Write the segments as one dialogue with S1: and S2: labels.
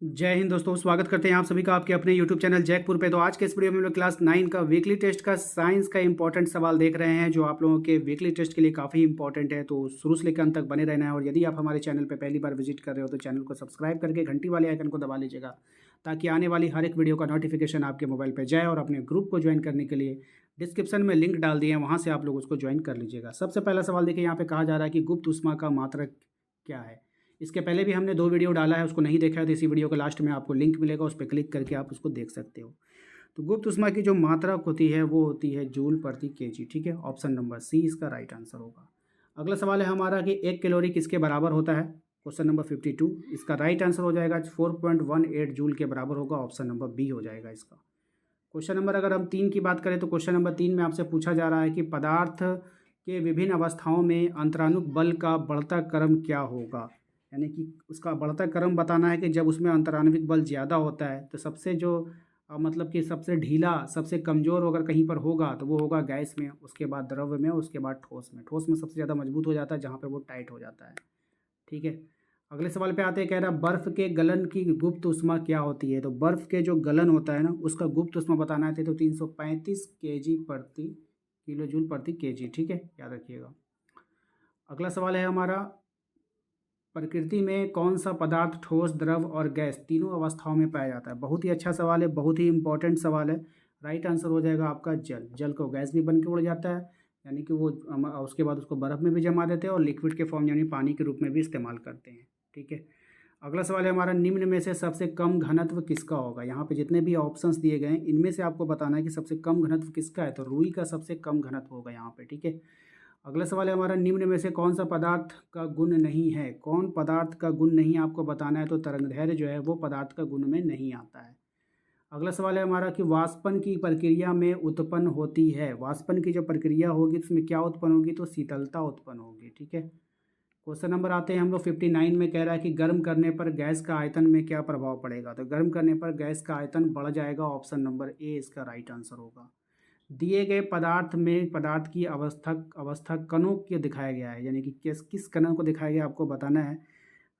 S1: जय हिंद दोस्तों, स्वागत करते हैं आप सभी का आपके अपने YouTube चैनल जैकपुर पे। तो आज के इस वीडियो में हम लोग क्लास 9 का वीकली टेस्ट का साइंस का इंपॉर्टेंट सवाल देख रहे हैं, जो आप लोगों के वीकली टेस्ट के लिए काफ़ी इंपॉर्टेंट है। तो शुरू से लेकर अंत तक बने रहना है। और यदि आप हमारे चैनल पे पहली बार विजिट कर रहे हो तो चैनल को सब्सक्राइब करके घंटी वाले आइकन को दबा लीजिएगा, ताकि आने वाली हर एक वीडियो का नोटिफिकेशन आपके मोबाइल पर जाए। और अपने ग्रुप को ज्वाइन करने के लिए डिस्क्रिप्शन में लिंक डाल दिए हैं, वहाँ से आप लोग उसको ज्वाइन कर लीजिएगा। सबसे पहला सवाल देखिए, यहाँ पे कहा जा रहा है कि गुप्त ऊष्मा का मात्रक क्या है। इसके पहले भी हमने 2 वीडियो डाला है, उसको नहीं देखा है तो इसी वीडियो के लास्ट में आपको लिंक मिलेगा, उस पर क्लिक करके आप उसको देख सकते हो। तो गुप्त ऊष्मा की जो मात्रक होती है वो होती है जूल प्रति केजी। ठीक है, ऑप्शन नंबर सी इसका राइट आंसर होगा। अगला सवाल है हमारा कि 1 कैलोरी किसके बराबर होता है। क्वेश्चन नंबर 52 इसका राइट आंसर हो जाएगा 4.18 जूल के बराबर होगा। ऑप्शन नंबर बी हो जाएगा इसका। क्वेश्चन नंबर अगर हम 3 की बात करें तो क्वेश्चन नंबर 3 में आपसे पूछा जा रहा है कि पदार्थ के विभिन्न अवस्थाओं में अंतरानुक बल का बढ़ता क्रम क्या होगा। यानी कि उसका बढ़ता क्रम बताना है कि जब उसमें अंतराण्विक बल ज़्यादा होता है तो सबसे जो मतलब कि सबसे ढीला, सबसे कमज़ोर अगर कहीं पर होगा तो वो होगा गैस में, उसके बाद द्रव्य में, उसके बाद ठोस में। ठोस में सबसे ज़्यादा मजबूत हो जाता है जहाँ पे वो टाइट हो जाता है। ठीक है, अगले सवाल पे आते हैं। कह रहा है बर्फ़ के गलन की गुप्त ऊष्मा क्या होती है। तो बर्फ़ के जो गलन होता है ना, उसका गुप्त ऊष्मा बताना है तो 335 केजी प्रति किलो जूल प्रति केजी। ठीक है, याद रखिएगा। अगला सवाल है हमारा, प्रकृति में कौन सा पदार्थ ठोस, द्रव और गैस तीनों अवस्थाओं में पाया जाता है। बहुत ही अच्छा सवाल है, बहुत ही इंपॉर्टेंट सवाल है। राइट आंसर हो जाएगा आपका जल। जल को गैस भी बन के उड़ जाता है, यानी कि वो उसके बाद उसको बर्फ़ में भी जमा देते हैं और लिक्विड के फॉर्म यानी पानी के रूप में भी इस्तेमाल करते हैं। ठीक है, अगला सवाल है हमारा, निम्न में से सबसे कम घनत्व किसका होगा। यहाँ पे जितने भी ऑप्शंस दिए गए हैं इनमें से आपको बताना है कि सबसे कम घनत्व किसका है। तो रुई का सबसे कम घनत्व होगा यहाँ पे। ठीक है, अगला सवाल है हमारा, निम्न में से कौन सा पदार्थ का गुण नहीं है। कौन पदार्थ का गुण नहीं आपको बताना है। तो तरंगदैर्घ्य जो है वो पदार्थ का गुण में नहीं आता है। अगला सवाल है हमारा कि वाष्पन की प्रक्रिया में उत्पन्न होती है। वाष्पन की जो प्रक्रिया होगी तो उसमें क्या उत्पन्न होगी। तो शीतलता उत्पन्न होगी। ठीक है, क्वेश्चन नंबर आते हैं हम लोग 59 में। कह रहा है कि गर्म करने पर गैस का आयतन में क्या प्रभाव पड़ेगा। तो गर्म करने पर गैस का आयतन बढ़ जाएगा। ऑप्शन नंबर ए इसका राइट आंसर होगा। दिए गए पदार्थ में पदार्थ की अवस्था कणों के दिखाया गया है, यानी कि किस किस कणों को दिखाया गया आपको बताना है।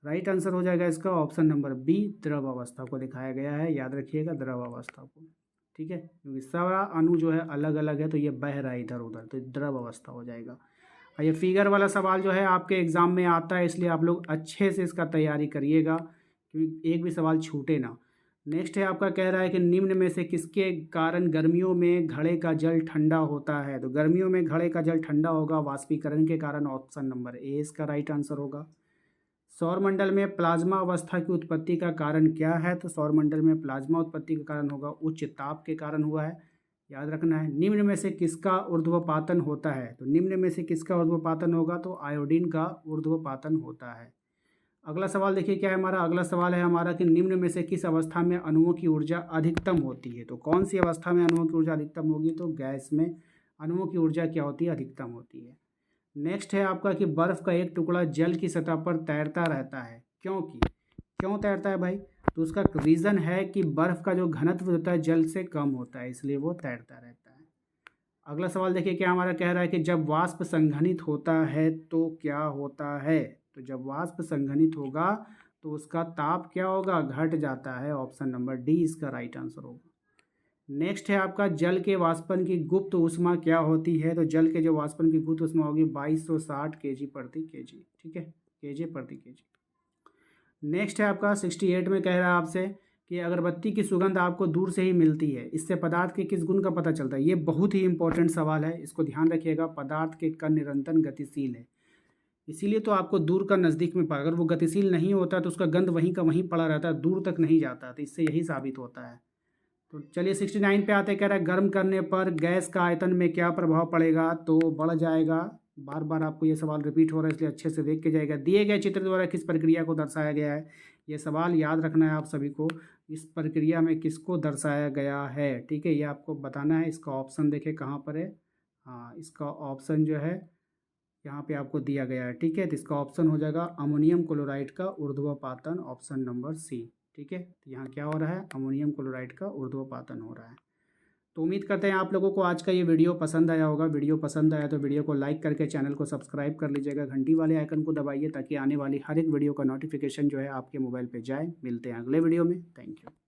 S1: राइट आंसर हो जाएगा इसका ऑप्शन नंबर बी, द्रव अवस्था को दिखाया गया है। याद रखिएगा द्रव अवस्था को। ठीक है, क्योंकि सारा अणु जो है अलग अलग है तो ये बह रहा है इधर उधर, तो द्रव अवस्था हो जाएगा। और ये फिगर वाला सवाल जो है आपके एग्जाम में आता है, इसलिए आप लोग अच्छे से इसका तैयारी करिएगा, क्योंकि एक भी सवाल छूटे ना। नेक्स्ट है आपका, कह रहा है कि निम्न में से किसके कारण गर्मियों में घड़े का जल ठंडा होता है। तो गर्मियों में घड़े का जल ठंडा होगा वाष्पीकरण के कारण। ऑप्शन नंबर ए इसका राइट आंसर होगा। सौरमंडल में प्लाज्मा अवस्था की उत्पत्ति का कारण क्या है। तो सौरमंडल में प्लाज्मा उत्पत्ति का कारण होगा उच्च ताप के कारण हुआ है। याद रखना है। निम्न में से किसका ऊर्ध्वपातन होता है। तो निम्न में से किसका ऊर्ध्वपातन होगा। तो आयोडीन का ऊर्ध्वपातन होता है। अगला सवाल देखिए क्या है हमारा। अगला सवाल है हमारा कि निम्न में से किस अवस्था में अणुओं की ऊर्जा अधिकतम होती है। तो कौन सी अवस्था में अणुओं की ऊर्जा अधिकतम होगी। तो गैस में अणुओं की ऊर्जा क्या होती है, अधिकतम होती है। नेक्स्ट है आपका कि बर्फ़ का एक टुकड़ा जल की सतह पर तैरता रहता है, क्योंकि क्यों तैरता है भाई। तो उसका रीज़न है कि बर्फ़ का जो घनत्व होता है जल से कम होता है, इसलिए वो तैरता रहता है। अगला सवाल देखिए क्या हमारा, कह रहा है कि जब वाष्प संघनित होता है तो क्या होता है। तो जब वाष्प संघनित होगा तो उसका ताप क्या होगा, घट जाता है। ऑप्शन नंबर डी इसका राइट आंसर होगा। नेक्स्ट है आपका, जल के वाष्पन की गुप्त ऊष्मा क्या होती है। तो जल के जो वाष्पन की गुप्त ऊष्मा होगी 2260 केजी प्रति केजी। ठीक है, केजी प्रति केजी। नेक्स्ट है आपका 68 में, कह रहा है आपसे कि अगरबत्ती की सुगंध आपको दूर से ही मिलती है, इससे पदार्थ के किस गुण का पता चलता है। ये बहुत ही इंपॉर्टेंट सवाल है, इसको ध्यान रखिएगा। पदार्थ के कण निरंतर गतिशील है, इसीलिए तो आपको दूर का नज़दीक में पा। अगर वो गतिशील नहीं होता तो उसका गंध वहीं का वहीं पड़ा रहता है, दूर तक नहीं जाता। तो इससे यही साबित होता है। तो चलिए 69 पे आते। कह रहा है गर्म करने पर गैस का आयतन में क्या प्रभाव पड़ेगा। तो बढ़ जाएगा। बार बार आपको ये सवाल रिपीट हो रहा है, इसलिए अच्छे से देख के जाएगा। दिए गए चित्र द्वारा किस प्रक्रिया को दर्शाया गया है। ये सवाल याद रखना है आप सभी को, इस प्रक्रिया में किसको दर्शाया गया है। ठीक है, ये आपको बताना है। इसका ऑप्शन देखें कहाँ पर है। हाँ, इसका ऑप्शन जो है यहाँ पे आपको दिया गया है। ठीक है, तो इसका ऑप्शन हो जाएगा अमोनियम क्लोराइड का ऊर्ध्वपातन, ऑप्शन नंबर सी। ठीक है, तो यहाँ क्या हो रहा है, अमोनियम क्लोराइड का ऊर्ध्वपातन हो रहा है। तो उम्मीद करते हैं आप लोगों को आज का ये वीडियो पसंद आया होगा। वीडियो पसंद आया तो वीडियो को लाइक करके चैनल को सब्सक्राइब कर लीजिएगा, घंटी वाले आइकन को दबाइए ताकि आने वाली हर एक वीडियो का नोटिफिकेशन जो है आपके मोबाइल पे जाए। मिलते हैं अगले वीडियो में। Thank you.